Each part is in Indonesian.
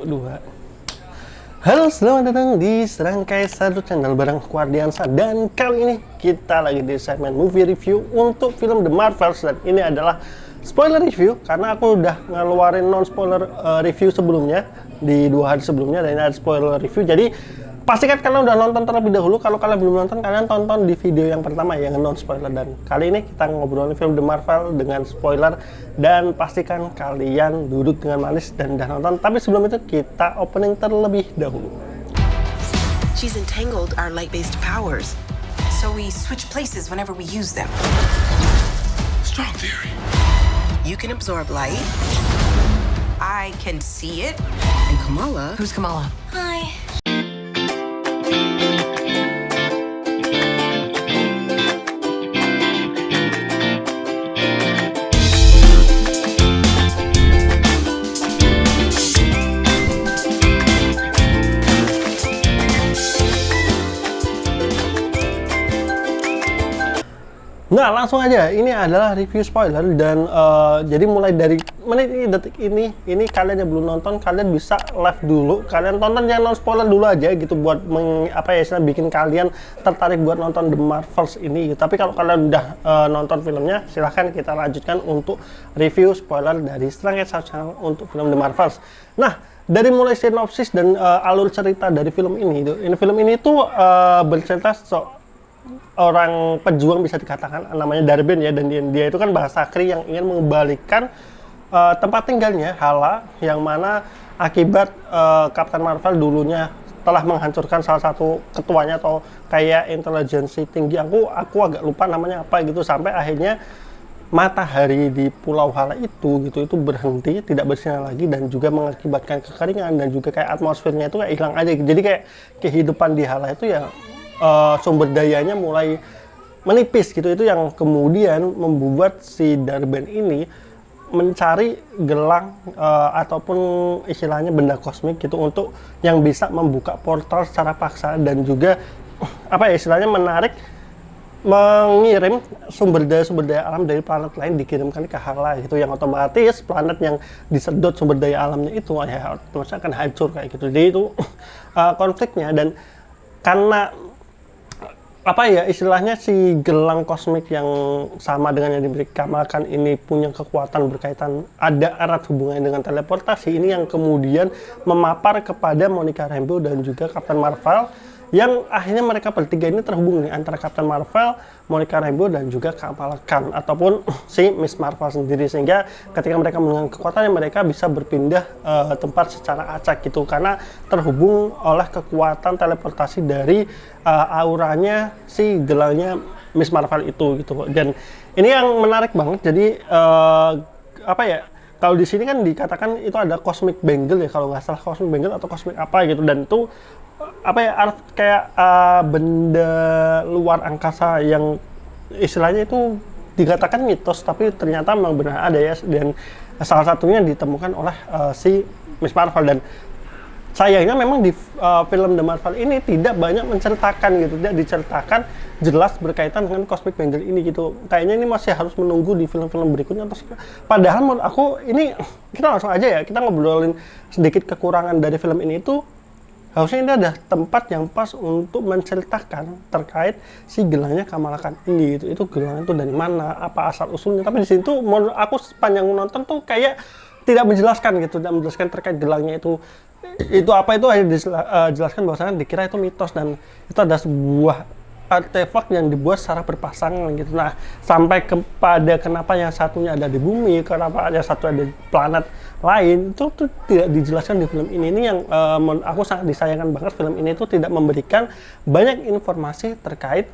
2. Halo, selamat datang di Serangkai Satu Channel bareng Guardiansa. Dan kali ini kita lagi di segmen movie review untuk film The Marvels. Dan ini adalah spoiler review karena aku udah ngeluarin non-spoiler review sebelumnya di 2 hari sebelumnya. Dan ini ada spoiler review, jadi pastikan kalian udah nonton terlebih dahulu. Kalau kalian belum nonton, kalian tonton di video yang pertama yang non spoiler. Dan kali ini kita ngobrolin film The Marvel dengan spoiler, dan pastikan kalian duduk dengan manis dan udah nonton. Tapi sebelum itu kita opening terlebih dahulu. She's entangled our light-based powers, So we switch places whenever we use them. Strong theory. you can absorb light. I can see it. And Kamala, Who's Kamala? hi. Nah, langsung aja, ini adalah review spoiler. Dan jadi mulai dari menit ini, detik ini kalian yang belum nonton, kalian bisa live dulu, kalian tonton yang non spoiler dulu aja gitu, buat bikin kalian tertarik buat nonton The Marvels ini. Tapi kalau kalian udah nonton filmnya, silahkan kita lanjutkan untuk review spoiler dari Serangkai Satu Channel untuk film The Marvels. Nah, dari mulai sinopsis dan alur cerita dari film ini tuh bercerita orang pejuang, bisa dikatakan namanya Dar-Benn ya, dan dia itu kan bahasa Kree yang ingin mengembalikan tempat tinggalnya Hala, yang mana akibat Captain Marvel dulunya telah menghancurkan salah satu ketuanya atau kayak intelijensi tinggi, aku agak lupa namanya apa gitu, sampai akhirnya matahari di Pulau Hala itu berhenti, tidak bersinar lagi, dan juga mengakibatkan kekeringan, dan juga kayak atmosfernya itu kayak hilang aja. Jadi kayak kehidupan di Hala itu ya sumber dayanya mulai menipis gitu. Itu yang kemudian membuat si Dar-Benn ini mencari gelang ataupun istilahnya benda kosmik gitu, untuk yang bisa membuka portal secara paksa, dan juga istilahnya mengirim sumber daya alam dari planet lain dikirimkan ke Hala gitu, yang otomatis planet yang disedot sumber daya alamnya itu ya otomatis akan hancur kayak gitu. Jadi itu konfliknya. Dan karena istilahnya si gelang kosmik yang sama dengan yang diberi Kamala Khan ini punya kekuatan berkaitan, ada erat hubungannya dengan teleportasi, ini yang kemudian memapar kepada Monica Rambeau dan juga Captain Marvel, yang akhirnya mereka bertiga ini terhubung nih, antara Captain Marvel, Monica Rambeau, dan juga Kamala Khan ataupun si Miss Marvel sendiri, sehingga ketika mereka menggunakan kekuatannya, mereka bisa berpindah tempat secara acak gitu, karena terhubung oleh kekuatan teleportasi dari auranya si gelangnya Miss Marvel itu gitu. Dan ini yang menarik banget. Jadi kalau di sini kan dikatakan itu ada cosmic bangle ya, kalau nggak salah cosmic bangle atau cosmic apa gitu, dan itu benda luar angkasa yang istilahnya itu dikatakan mitos, tapi ternyata memang benar ada ya. Dan salah satunya ditemukan oleh si Miss Marvel. Dan sayangnya memang di film The Marvel ini tidak banyak menceritakan gitu, tidak diceritakan jelas berkaitan dengan cosmic bangle ini gitu. Kayaknya ini masih harus menunggu di film-film berikutnya. Padahal menurut aku ini, kita langsung aja ya, kita ngobrolin sedikit kekurangan dari film ini. Itu harusnya ini ada tempat yang pas untuk menceritakan terkait si gelangnya Kamala Khan ini gitu. Itu gelangnya itu dari mana, apa asal usulnya. Tapi di situ menurut aku sepanjang nonton tuh kayak tidak menjelaskan gitu, tidak menjelaskan terkait gelangnya itu apa, itu hanya dijelaskan bahwasanya dikira itu mitos, dan itu ada sebuah artefak yang dibuat secara berpasangan gitu. Nah, sampai kepada kenapa yang satunya ada di bumi, kenapa yang satu ada di planet lain, itu tuh tidak dijelaskan di film ini. Ini yang aku sangat disayangkan banget, film ini tuh tidak memberikan banyak informasi terkait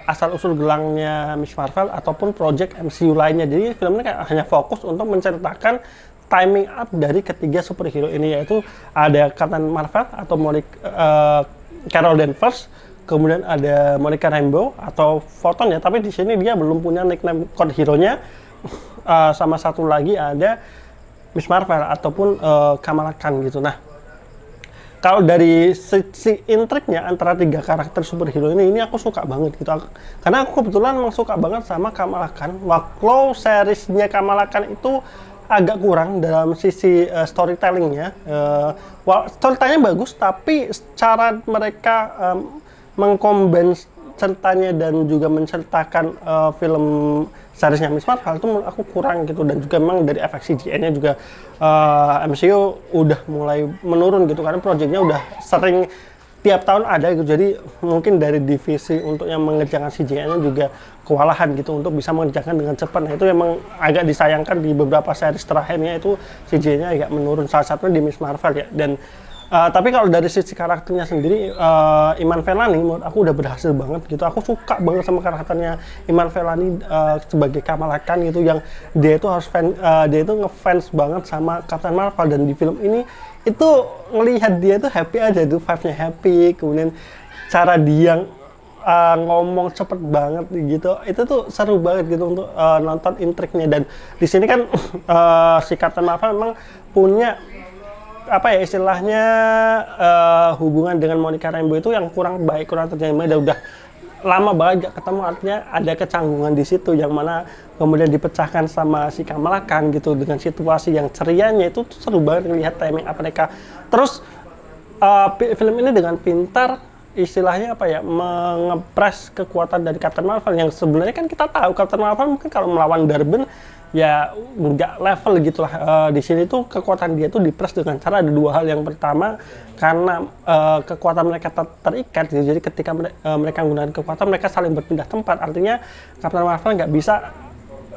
asal usul gelangnya Miss Marvel ataupun project MCU lainnya. Jadi film ini kayak hanya fokus untuk menceritakan timing up dari ketiga superhero ini, yaitu ada Captain Marvel atau Carol Danvers, kemudian ada Monica Rambeau atau Photon ya, tapi di sini dia belum punya nickname code hero-nya. Sama satu lagi ada Miss Marvel ataupun Kamala Khan gitu. Nah, kalau dari si intriknya antara tiga karakter superhero ini aku suka banget gitu. Karena aku kebetulan memang suka banget sama Kamala Khan. Waktu seriesnya Kamala Khan itu agak kurang dalam sisi storytellingnya. Storytellingnya bagus, tapi cara mereka mengkombin ceritanya dan juga menceritakan film seriesnya Miss Marvel itu menurut aku kurang gitu. Dan juga memang dari efek CGI-nya juga MCU udah mulai menurun gitu, karena proyeknya udah sering tiap tahun ada gitu. Jadi mungkin dari divisi untuk yang mengerjakan CGI-nya juga kewalahan gitu untuk bisa mengerjakan dengan cepat. Nah itu memang agak disayangkan di beberapa series terakhirnya itu CGI-nya agak menurun, salah satunya di Miss Marvel ya. Dan tapi kalau dari sisi karakternya sendiri, Iman Vellani menurut aku udah berhasil banget gitu. Aku suka banget sama karakternya Iman Vellani sebagai Kamala Khan gitu, yang dia itu dia itu ngefans banget sama Captain Marvel. Dan di film ini itu ngelihat dia tuh happy aja tuh, vibe-nya happy, kemudian cara dia ngomong cepet banget gitu, itu tuh seru banget gitu untuk nonton intriknya. Dan di sini kan si Captain Marvel memang punya apa ya istilahnya hubungan dengan Monica Rambeau itu yang kurang baik, kurang terjamin, dan udah lama banget gak ketemu, artinya ada kecanggungan di situ yang mana kemudian dipecahkan sama si Kamala Khan gitu dengan situasi yang cerianya. Itu seru banget melihat timing apa mereka. Terus film ini dengan pintar istilahnya apa ya mengepres kekuatan dari Captain Marvel, yang sebenarnya kan kita tahu Captain Marvel mungkin kalau melawan Darben ya nggak level gitulah. Di sini tuh kekuatan dia tuh dipres dengan cara ada dua hal. Yang pertama karena kekuatan mereka terikat gitu. Jadi ketika mereka menggunakan kekuatan, mereka saling berpindah tempat. Artinya Captain Marvel nggak bisa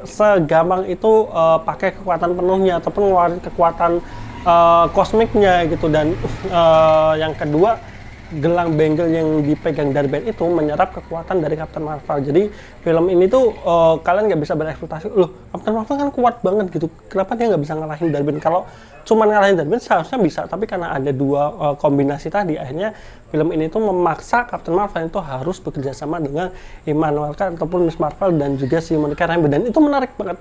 segampang itu pakai kekuatan penuhnya ataupun ngeluarin kekuatan kosmiknya gitu. Dan yang kedua, gelang benggel yang dipegang Darben itu menyerap kekuatan dari Captain Marvel. Jadi film ini tuh kalian nggak bisa berekspektasi, loh Captain Marvel kan kuat banget gitu, kenapa dia nggak bisa ngalahin Darben? Kalau cuma ngalahin Darben seharusnya bisa, tapi karena ada dua kombinasi tadi, akhirnya film ini tuh memaksa Captain Marvel itu harus bekerja sama dengan Immanuel Khan ataupun Miss Marvel dan juga si Monica Rambeau. Dan itu menarik banget.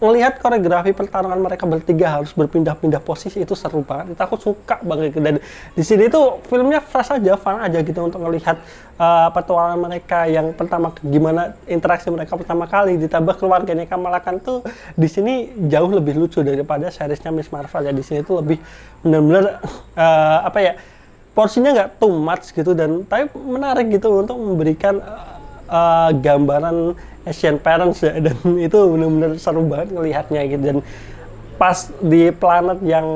Ngelihat koreografi pertarungan mereka bertiga harus berpindah-pindah posisi, itu seru banget. Itu aku suka banget. Dan di sini tuh filmnya fresh aja, fun aja gitu untuk ngelihat petualangan mereka yang pertama, gimana interaksi mereka pertama kali, ditambah keluarganya Kamala Khan tuh di sini jauh lebih lucu daripada seriesnya Miss Marvel ya. Di sini tuh lebih benar-benar apa ya, porsinya nggak too much gitu, dan tapi menarik gitu untuk memberikan gambaran Asian parents ya. Dan itu benar-benar seru banget ngelihatnya gitu. Dan pas di planet yang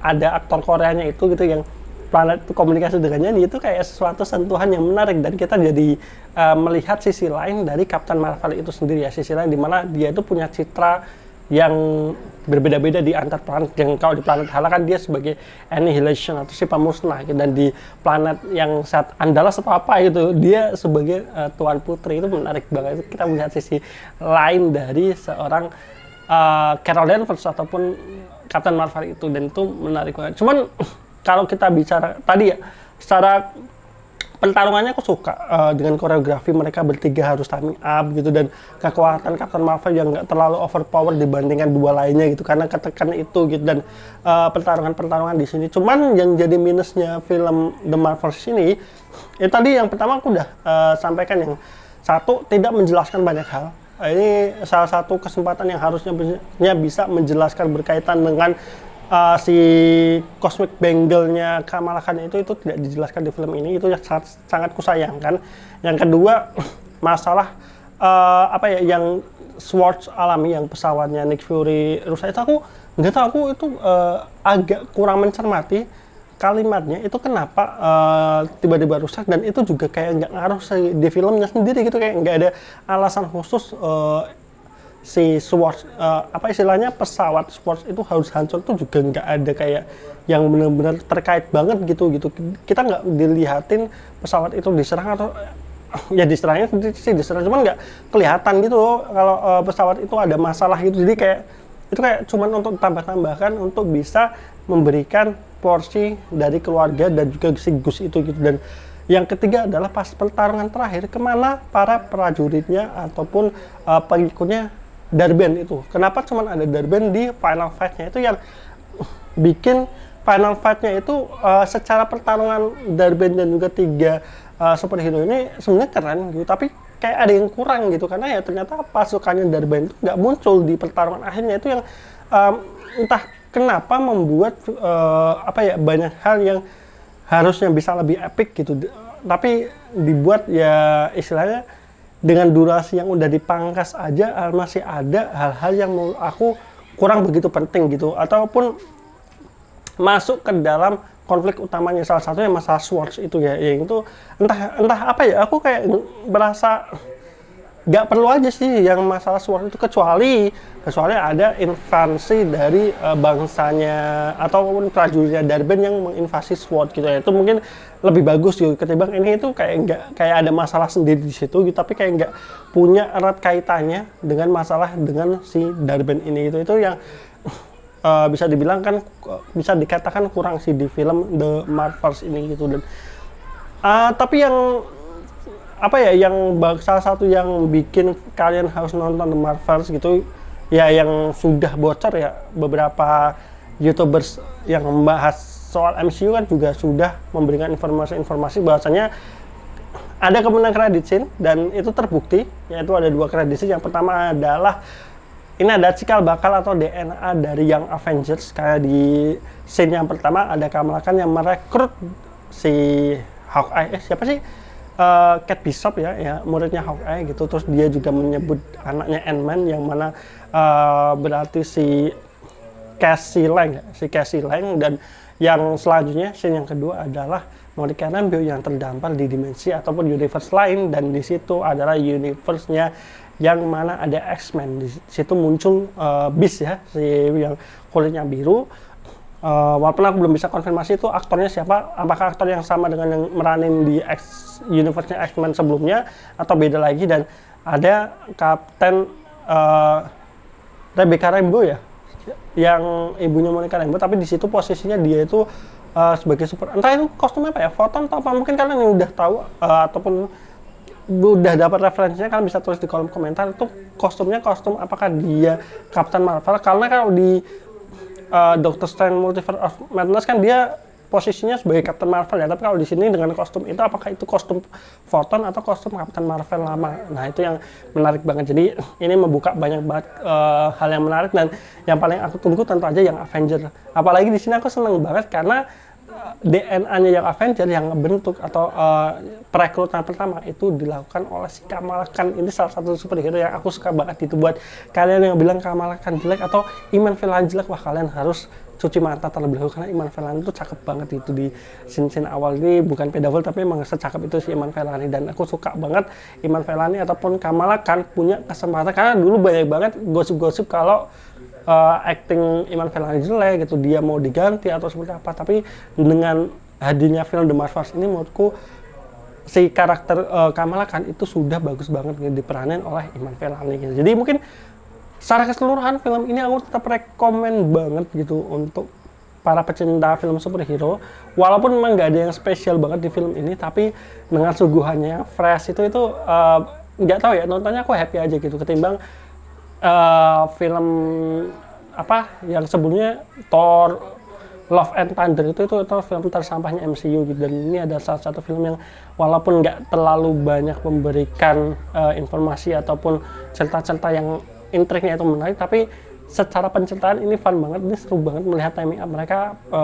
ada aktor Koreanya itu gitu, yang planet itu komunikasi dengan nyanyi, itu kayak sesuatu sentuhan yang menarik. Dan kita jadi melihat sisi lain dari Captain Marvel itu sendiri ya, sisi lain dimana dia itu punya citra yang berbeda-beda di antar planet. Yang kalau di planet Hala kan dia sebagai annihilation atau si pemusnah gitu. Dan di planet yang saat Andalas atau apa gitu, dia sebagai tuan putri. Itu menarik banget. Kita melihat sisi lain dari seorang Carol Danvers ataupun Captain Marvel itu, dan itu menarik banget. Cuman kalau kita bicara tadi ya, secara pertarungannya aku suka dengan koreografi mereka bertiga harus timing up gitu, dan kekuatan Captain Marvel yang nggak terlalu overpower dibandingkan dua lainnya gitu, karena ketekan itu gitu. Dan pertarungan di sini cuman yang jadi minusnya film The Marvels ini ya tadi yang pertama aku udah sampaikan, yang satu tidak menjelaskan banyak hal. Ini salah satu kesempatan yang harusnya bisa menjelaskan berkaitan dengan si Cosmic Bangle-nya Kamala Khan itu tidak dijelaskan di film ini. Itu yang sangat kusayangkan. Yang kedua, masalah apa ya, yang Swords alami, yang pesawatnya Nick Fury rusak, itu aku nggak tahu, aku itu agak kurang mencermati kalimatnya itu kenapa tiba-tiba rusak. Dan itu juga kayak nggak ngaruh di filmnya sendiri gitu, kayak nggak ada alasan khusus si Swords, apa istilahnya, pesawat Swords itu harus hancur. Itu juga nggak ada kayak yang benar-benar terkait banget gitu. Kita nggak dilihatin pesawat itu diserang, atau ya diserangnya sih diserang, cuman nggak kelihatan gitu loh kalau pesawat itu ada masalah gitu. Jadi kayak itu kayak cuman untuk tambah-tambahkan untuk bisa memberikan porsi dari keluarga dan juga si Gus itu gitu. Dan yang ketiga adalah pas pertarungan terakhir, kemana para prajuritnya ataupun pengikutnya Darben itu. Kenapa cuma ada Darben di final fight-nya? Itu yang bikin final fight-nya itu secara pertarungan Darben dan juga tiga superhero ini sebenarnya keren gitu, tapi kayak ada yang kurang gitu, karena ya ternyata pasukannya Darben itu nggak muncul di pertarungan akhirnya. Itu yang entah kenapa membuat banyak hal yang harusnya bisa lebih epic gitu, tapi dibuat ya istilahnya dengan durasi yang udah dipangkas aja masih ada hal-hal yang menurut aku kurang begitu penting gitu, ataupun masuk ke dalam konflik utamanya, salah satunya masalah Swords itu ya, yang itu entah apa ya, aku kayak merasa nggak perlu aja sih yang masalah Swords itu, kecuali ada invasi dari bangsanya ataupun prajuritnya Darben yang menginvasi Sword gitu ya, itu mungkin lebih bagus gitu ketimbang ini. Itu kayak ada masalah sendiri di situ gitu, tapi kayak nggak punya erat kaitannya dengan masalah dengan si Darben ini. Itu yang bisa dibilang kan, bisa dikatakan kurang sih di film The Marvels ini gitu. Dan tapi yang salah satu yang bikin kalian harus nonton The Marvels gitu ya, yang sudah bocor ya, beberapa YouTubers yang membahas soal MCU kan juga sudah memberikan informasi bahwasanya ada kemungkinan credit scene, dan itu terbukti, yaitu ada 2 credit scene. Yang pertama adalah ini ada cikal bakal atau DNA dari Young Avengers. Kayak di scene yang pertama ada Kamala Khan yang merekrut si Hawkeye, siapa sih? Kate Bishop ya, muridnya Hawkeye gitu. Terus dia juga menyebut anaknya Ant-Man yang mana berarti si Cassie Lang. Dan yang selanjutnya scene yang kedua adalah Monica Rambeau yang terdampar di dimensi ataupun universe lain, dan di situ adalah universe-nya yang mana ada X-Men. Di situ muncul Beast ya, si yang kulitnya biru. Walaupun aku belum bisa konfirmasi itu aktornya siapa, apakah aktor yang sama dengan yang meranin di universe-nya X-Men sebelumnya atau beda lagi. Dan ada Kapten Rebecca Rambeau ya, yang ibunya Monica Rambeau, tapi di situ posisinya dia itu sebagai super, entah itu kostumnya apa ya, Photon atau apa, mungkin kalian yang udah tahu ataupun udah dapat referensinya, kalian bisa tulis di kolom komentar itu kostumnya kostum apakah dia Captain Marvel. Karena kalau di Doctor Strange Multiverse of Madness kan dia posisinya sebagai Captain Marvel ya, tapi kalau di sini dengan kostum itu apakah itu kostum Photon atau kostum Captain Marvel lama. Nah itu yang menarik banget, jadi ini membuka banyak banget hal yang menarik, dan yang paling aku tunggu tentu aja yang Avenger. Apalagi di sini aku seneng banget karena DNA-nya yang Avenger yang bentuk atau perekrutan pertama itu dilakukan oleh si Kamala Khan. Ini salah satu superhero yang aku suka banget itu. Buat kalian yang bilang Kamala Khan jelek atau Iman Vellani jelek, wah kalian harus cuci mata terlebih dahulu, karena Iman Vellani itu cakep banget itu di scene awal. Ini bukan pedofil tapi emang secakep itu si Iman Vellani, dan aku suka banget Iman Vellani ataupun Kamala Khan punya kesempatan, karena dulu banyak banget gosip-gosip kalau acting Iman Vellani jelek gitu, dia mau diganti atau seperti apa. Tapi dengan hadirnya film The Marvels ini, menurutku si karakter Kamala Khan itu sudah bagus banget gitu, diperanin oleh Iman Vellani gitu. Jadi mungkin secara keseluruhan film ini aku tetap rekomen banget gitu untuk para pecinta film superhero. Walaupun memang nggak ada yang spesial banget di film ini, tapi dengan suguhannya fresh itu nggak tahu ya, nontonnya aku happy aja gitu, ketimbang film apa yang sebelumnya Thor Love and Thunder itu film tersampahnya MCU gitu. Dan ini adalah salah satu film yang walaupun nggak terlalu banyak memberikan informasi ataupun cerita-cerita yang intriknya itu menarik, tapi secara penceritaan ini fun banget, ini seru banget melihat timing up mereka,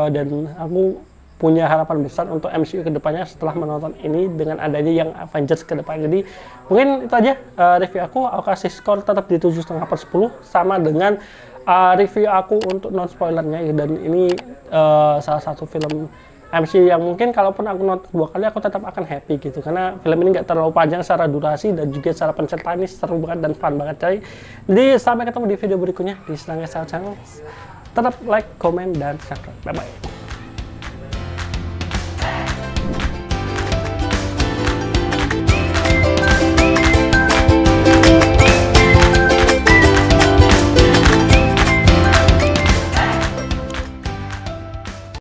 dan aku punya harapan besar untuk MCU kedepannya setelah menonton ini dengan adanya yang Avengers ke depan. Jadi mungkin itu aja review aku kasih skor tetap di 7,5/10 sama dengan review aku untuk non spoilernya, dan ini salah satu film MCU yang mungkin kalaupun aku nonton 2 kali aku tetap akan happy gitu, karena film ini nggak terlalu panjang secara durasi dan juga secara penceritaan ini seru banget dan fun banget coy. Jadi sampai ketemu di video berikutnya di Senangnya Channel. Tetap like, comment, dan subscribe. Bye bye.